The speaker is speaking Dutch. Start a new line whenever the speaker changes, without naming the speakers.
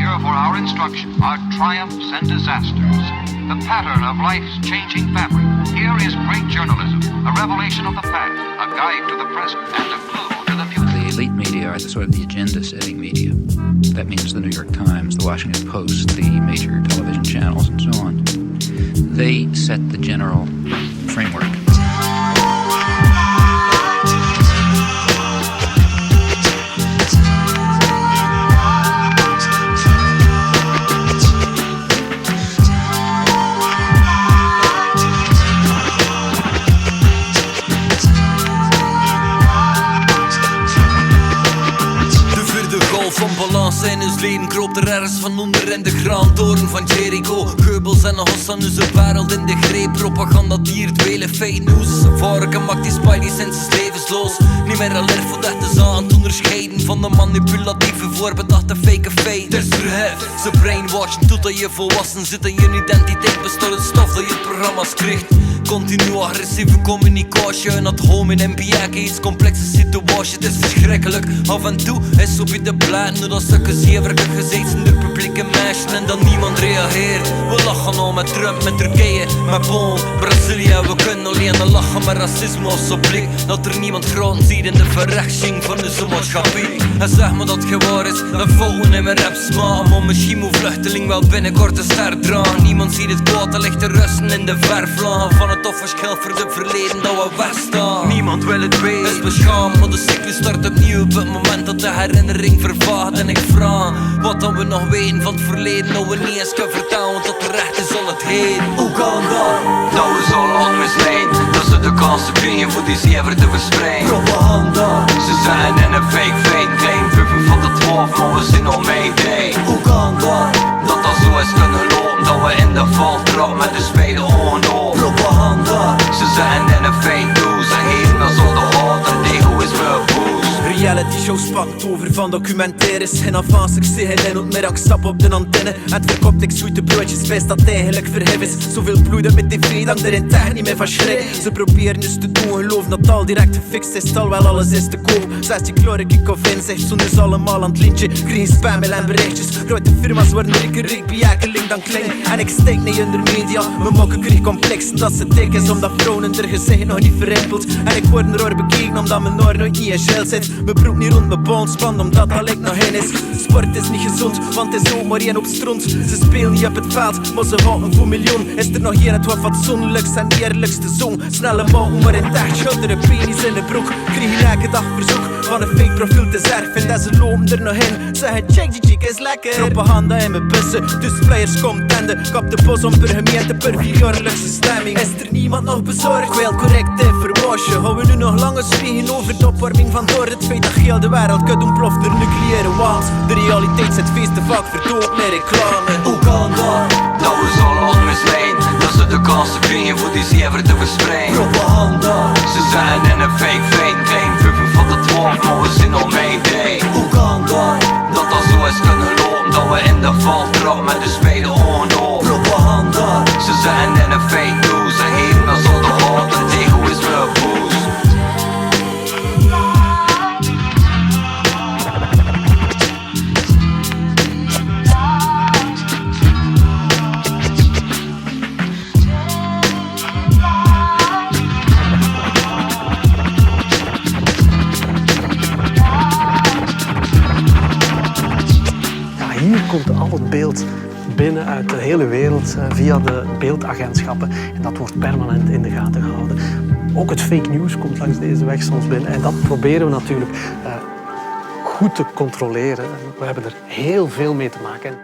here for our instruction, our triumphs and disasters. The pattern of life's changing fabric. Here is great journalism, a revelation of the past, a guide to the present, and a clue to the future.
The elite media are the agenda-setting media. That means the New York Times, the Washington Post, the major television channels, and so on. They set the general framework.
Van balans in ons leven kroop er ergens van onder in de graantoren van Jericho. Geubels en een hos aan onze wereld in de greep. Propaganda die dwelen, fake news is een varken. Maakt die spidey senses levensloos. Niet meer alert voor dat te aan te onderscheiden van de manipulatieve voorbedachte fake feiten. Het is verhef, ze brainwashen totdat je volwassen zit en je identiteit bestaat uit stof dat je programma's krijgt. Continu agressieve communicatie en at home in NPA, iets complexe situatie. Het is verschrikkelijk, af en toe is op je de bladen dat stukken zeverke gezeten door publieke meisjes en dan niemand reageert. We lachen al met Trump, met Turkije, met Polen, Brazilië. We kunnen alleen lachen met racisme als zo blik dat er niemand grond ziet in de verrechtsing van onze maatschappij. En zeg me dat het waar is, dan volgen in mijn raps maken. Maar misschien moet vluchteling wel binnenkort een ster dragen. Niemand ziet het kwaad, er ligt te rusten in de verflagen van het offerschil voor de verleden dat we wegstaan. Niemand wil het weten, is beschaamd, maar de cyclus start opnieuw op het moment dat de herinnering vervaagt. En ik vraag, wat dan we nog weten van het verleden, dat we niet eens kunnen vertellen, want dat terecht is al het heen. Hoe kan dat?
Dat we zo lang misleid, dat ze de kansen krijgen voor die zever te verspreiden.
Propaganda.
Ze zijn in een fake feit, klein puffen van de 12, maar we zijn al meedeed.
Hoe kan dat?
Dat dat zo is kunnen lopen, dat we in de val trappen met de spelen ogen op.
Propaganda.
Ze zijn in een fake news en geven ons al de haat en egoïsme boost.
Reality show spakt over van documentaires en afhanselijk zeggen en ontmiddag stap op de antenne. Het verkoopt ik zoete broodjes best dat eigenlijk verhef is. Zoveel bloed met tv dat er in tijd niet meer van schrik. Ze proberen dus te doen, geloof dat al direct gefixt is, al wel alles is te koop. Zegt je klorik ik of in, zegt zo'n is allemaal aan het lintje. Green spammail en berichtjes, grote firma's worden rik bejakeling dan kling. En ik steek niet in de media, mijn mokken kreeg complex dat ze dik is omdat vrouwen er gezicht nog niet verrimpeld. En ik word er oor bekeken omdat mijn oor nooit niet in gel zit. Mijn broek niet rond mijn bal spant omdat al ik nog in is. Sport is niet gezond, want het is ook maar één op stront. Ze spelen niet op het veld, maar ze houden voor miljoen. Is er nog één het wat fatsoenlijks en eerlijkste zong. Snelle mouwen maar in het echt, schilderen penis in de broek. Kreeg je elke dag verzoek van een fake profiel te zerven. En ze lopen er nog in, zeggen check die chick is lekker. Propaganda in mijn bussen, dus flyers komt tenden. Kap de bos om per gemeente per 4 jaarlijkse stemming. Is er niemand nog bezorgd? Wel correct informatie. Gaan we nu nog langer zwiegen over de opwarming van door het feit dat heel de wereld kunt ontploft door nucleaire waals. De realiteit zit feest te vaak verdoofd met reclame. Hoe kan dat?
Dat we zo lang misleid, dat ze de kansen krijgen voor die zever te verspreiden.
Propaganda.
Ze zijn in een fake feit, klein puffen van de 12, maar we zijn al meedeed.
Hoe kan dat?
Dat dat zo is kunnen lopen, dat we in de val trappen met de spelen ogen op.
Propaganda.
Ze zijn in een fake news en geven ons al de haat en egoïsme boost.
Hier komt al het beeld binnen uit de hele wereld via de beeldagentschappen. En dat wordt permanent in de gaten gehouden. Ook het fake news komt langs deze weg soms binnen. En dat proberen we natuurlijk goed te controleren. We hebben er heel veel mee te maken.